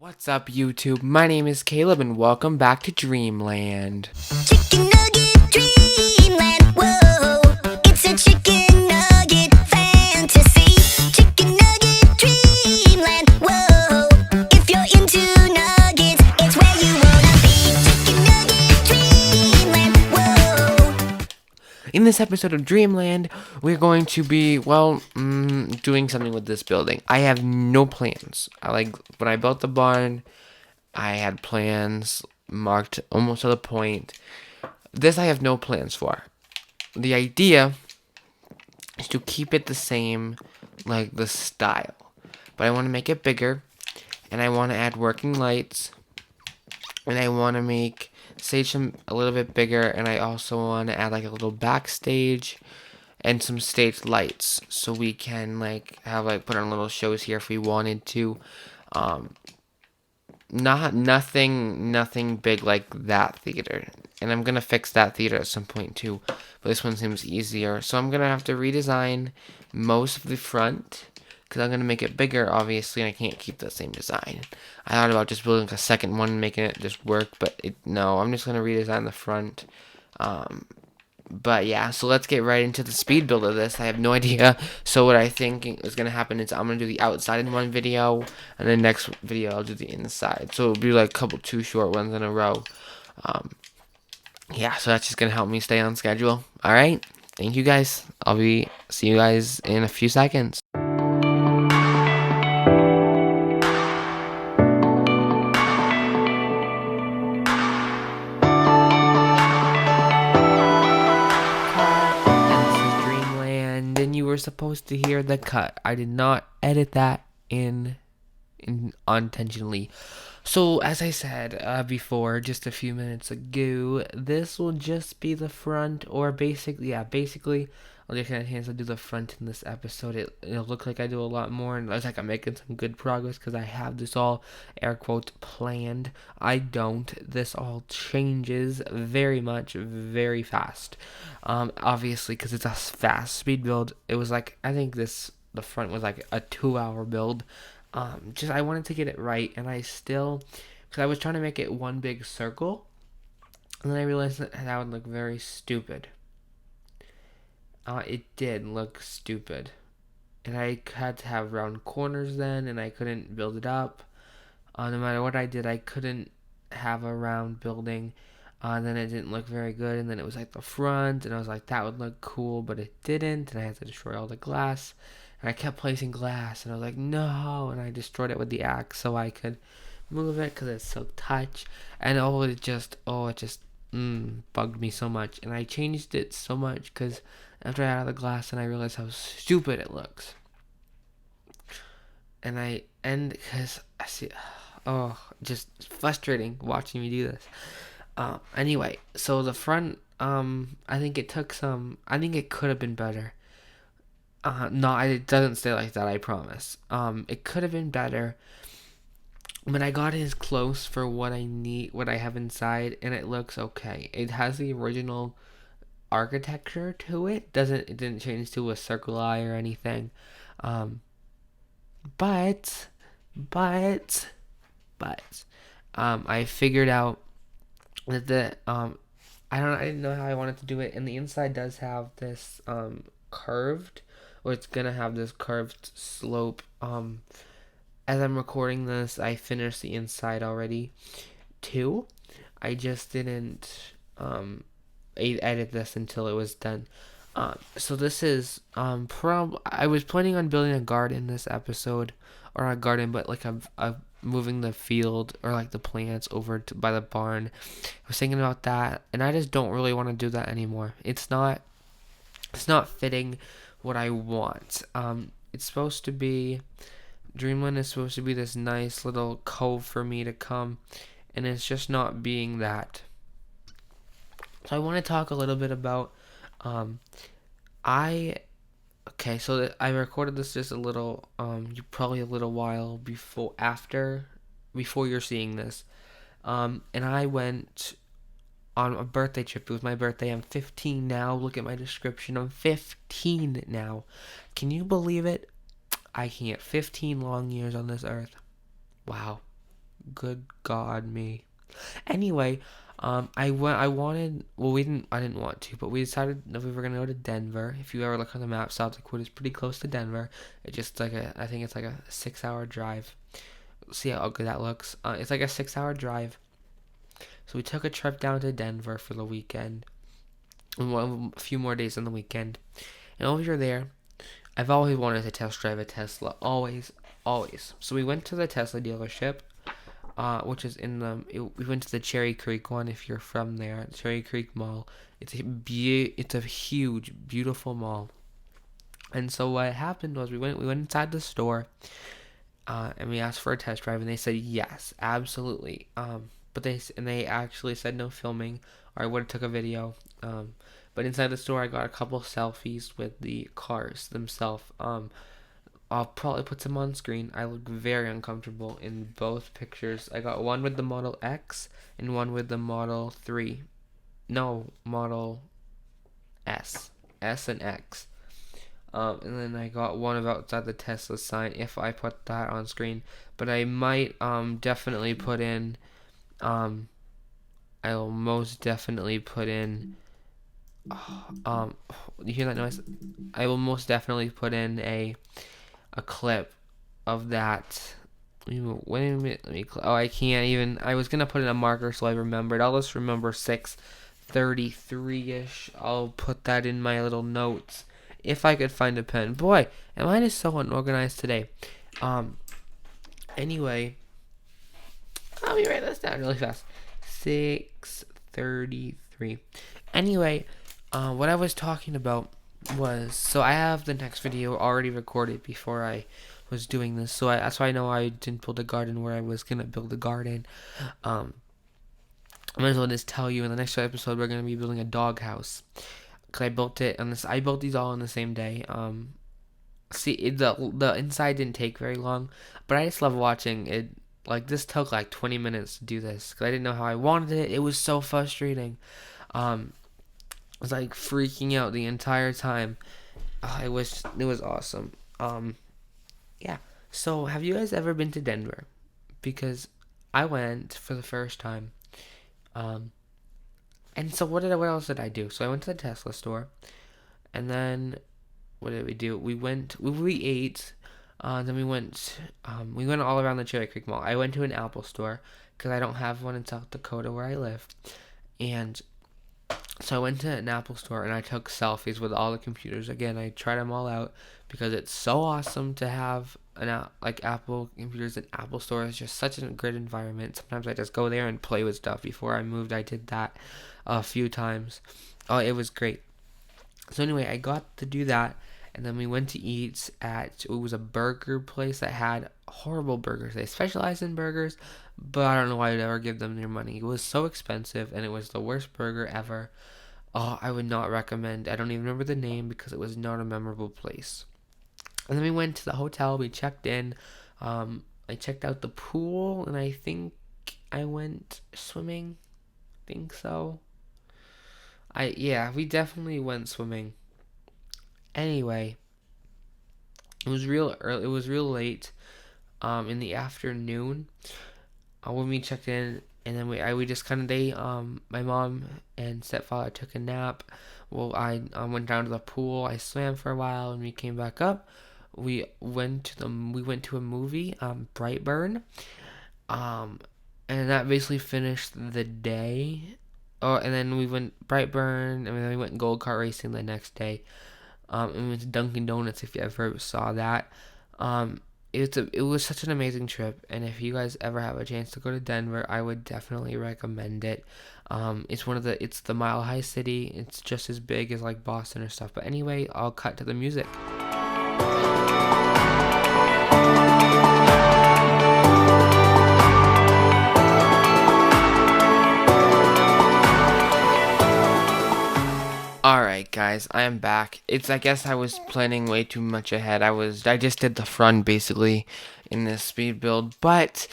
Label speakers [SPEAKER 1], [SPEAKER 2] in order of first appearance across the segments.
[SPEAKER 1] What's up, YouTube? My name is Caleb, and welcome back to Dreamland.
[SPEAKER 2] Chicken nugget dreamland, whoa. It's a chicken nugget fantasy. Chicken nugget dreamland, whoa. If you're into nuggets, it's where you wanna be. Chicken nugget dreamland, whoa.
[SPEAKER 1] In this episode of Dreamland, we're going to be, doing something with this building. I have no plans. When I built the barn, I had plans marked almost to the point. This I have no plans for. The idea is to keep it the same, like the style. But I want to make it bigger, and I want to add working lights, and I want to make stage a little bit bigger, and I also want to add like a little backstage and some stage lights, so we can put on little shows here if we wanted to. Nothing big like that theater, and I'm gonna fix that theater at some point too, but this one seems easier, so I'm gonna have to redesign most of the front because I'm gonna make it bigger, obviously, and I can't keep the same design. I thought about just building a second one and making it just work, but no, I'm just gonna redesign the front. But yeah, so let's get right into the speed build of this. I have no idea. So what I think is going to happen is I'm going to do the outside in one video, and the next video I'll do the inside. So it'll be like two short ones in a row. Yeah, so that's just going to help me stay on schedule. All right. Thank you guys. See you guys in a few seconds. And you were supposed to hear the cut. I did not edit that in unintentionally. So as I said before, just a few minutes ago, this will just be the front, or basically I'll just have a chance to do the front in this episode. It'll look like I do a lot more, and it looks like I'm making some good progress because I have this all air quotes planned. I don't. This all changes very much, very fast. Obviously, because it's a fast speed build. It was like, I think the front was like a 2-hour build. I wanted to get it right, and because I was trying to make it one big circle, and then I realized that would look very stupid. It did look stupid, and I had to have round corners then, and I couldn't build it up. No matter what I did, I couldn't have a round building. Then it didn't look very good, and then it was like the front, and I was like, that would look cool, but it didn't, and I had to destroy all the glass. And I kept placing glass, and I was like, no, and I destroyed it with the axe so I could move it because it's silk touch, and it just bugged me so much, and I changed it so much because after I had the glass, and I realized how stupid it looks, because I see, just frustrating watching me do this. Anyway, so the front, I think it could have been better. No, it doesn't stay like that, I promise. It could have been better, but I got it as close for what I need, what I have inside, and it looks okay. It has the original architecture to it. It didn't change to a circle eye or anything. But I figured out that I didn't know how I wanted to do it, and the inside does have this curved, or it's gonna have this curved slope. As I'm recording this, I finished the inside already too. I just didn't edit this until it was done. So this is I was planning on building a garden this episode, or a garden, but like a moving the field or like the plants over by the barn. I was thinking about that, and I just don't really want to do that anymore. It's not fitting what I want. It's supposed to be, Dreamland is supposed to be this nice little cove for me to come, and it's just not being that. So I want to talk a little bit about, I recorded this just a little, probably a little while before you're seeing this, and I went on a birthday trip. It was my birthday. I'm 15 now. Look at my description. I'm 15 now. Can you believe it? I can't. 15 long years on this earth. Wow. Good God, me. Anyway, I went. I wanted. Well, we didn't. I didn't want to, but we decided that we were gonna go to Denver. If you ever look on the map, South Dakota is pretty close to Denver. It's just like a. I think it's like a 6-hour drive. See how good that looks. It's like a 6-hour drive. So we took a trip down to Denver for the weekend, and a few more days on the weekend. And while we were there, I've always wanted to test drive a Tesla. Always, always. So we went to the Tesla dealership, which is in we went to the Cherry Creek one. If you're from there, Cherry Creek Mall. It's a huge, beautiful mall. And so what happened was we went inside the store, and we asked for a test drive, and they said yes, absolutely. But they actually said no filming, or I would have took a video. But inside the store, I got a couple selfies with the cars themselves. I'll probably put some on screen. I look very uncomfortable in both pictures. I got one with the Model X and one with the Model 3. No, Model S. S and X. And then I got one of outside the Tesla sign if I put that on screen. But I might definitely put in I will most definitely put in you hear that noise? I will most definitely put in a clip of that. Wait a minute, I can't even. I was gonna put in a marker so I remembered. I'll just remember 6:33ish. I'll put that in my little notes if I could find a pen. Boy, am I just so unorganized today. Anyway, let me write this down really fast. 6:33. Anyway, what I was talking about was, so I have the next video already recorded before I was doing this, so that's why I know I didn't build a garden where I was gonna build a garden. I might as well just tell you in the next episode we're gonna be building a doghouse, cause I built it on this. I built these all on the same day. The inside didn't take very long, but I just love watching it. Like, this took like 20 minutes to do this because I didn't know how I wanted it. It was so frustrating. I was like freaking out the entire time. It was awesome. Yeah. So, have you guys ever been to Denver? Because I went for the first time. And so what else did I do? So I went to the Tesla store, and then what did we do? We ate. Then we went all around the Cherry Creek Mall. I went to an Apple store because I don't have one in South Dakota where I live, and so I went to an Apple store and I took selfies with all the computers. Again, I tried them all out because it's so awesome to have like Apple computers in Apple store. It's just such a good environment. Sometimes I just go there and play with stuff. Before I moved, I did that a few times. Oh, it was great. So anyway, I got to do that. And then we went to eat it was a burger place that had horrible burgers. They specialized in burgers, but I don't know why I'd ever give them their money. It was so expensive, and it was the worst burger ever. Oh, I would not recommend. I don't even remember the name because it was not a memorable place. And then we went to the hotel. We checked in. I checked out the pool, and I think I went swimming. I think so. We definitely went swimming. Anyway, it was real early. It was real late, in the afternoon, when we checked in, and then we just kind of my mom and stepfather took a nap. Well, I went down to the pool. I swam for a while, and we came back up. We went to a movie, Brightburn, and that basically finished the day. Oh, and then we went Brightburn, and then we went gold kart racing the next day. And we went to Dunkin' Donuts, if you ever saw that. It was such an amazing trip, and if you guys ever have a chance to go to Denver, I would definitely recommend it. It's the Mile High City. It's just as big as like Boston or stuff. But anyway, I'll cut to the music. Alright guys, I am back. I guess I was planning way too much ahead. I just did the front basically in this speed build, but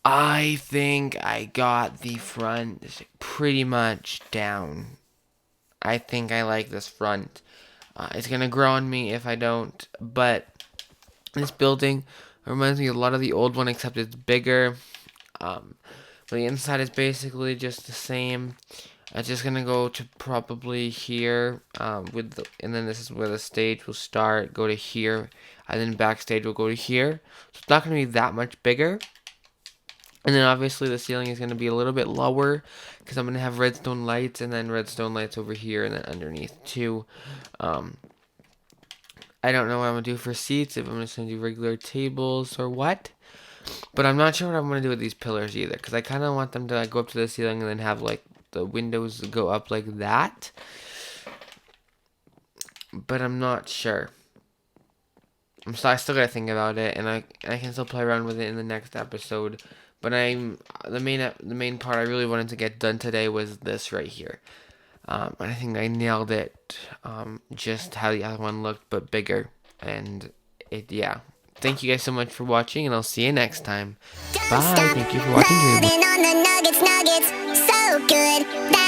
[SPEAKER 1] I think I got the front pretty much down. I think I like this front. It's gonna grow on me if I don't, but this building reminds me a lot of the old one, except it's bigger. But the inside is basically just the same. It's just gonna go to probably here, and then this is where the stage will start. Go to here, and then backstage will go to here. So it's not gonna be that much bigger. And then obviously the ceiling is gonna be a little bit lower because I'm gonna have redstone lights, and then redstone lights over here, and then underneath too. I don't know what I'm gonna do for seats. If I'm just gonna do regular tables or what. But I'm not sure what I'm gonna do with these pillars either, because I kind of want them to like, go up to the ceiling and then have like the windows go up like that. But I'm not sure. I still gotta think about it, and I can still play around with it in the next episode. But the main part I really wanted to get done today was this right here. And I think I nailed it. Just how the other one looked, but bigger. And yeah. Thank you guys so much for watching, and I'll see you next time. Bye. Thank you for watching Dreamland.
[SPEAKER 2] On the nuggets, so good.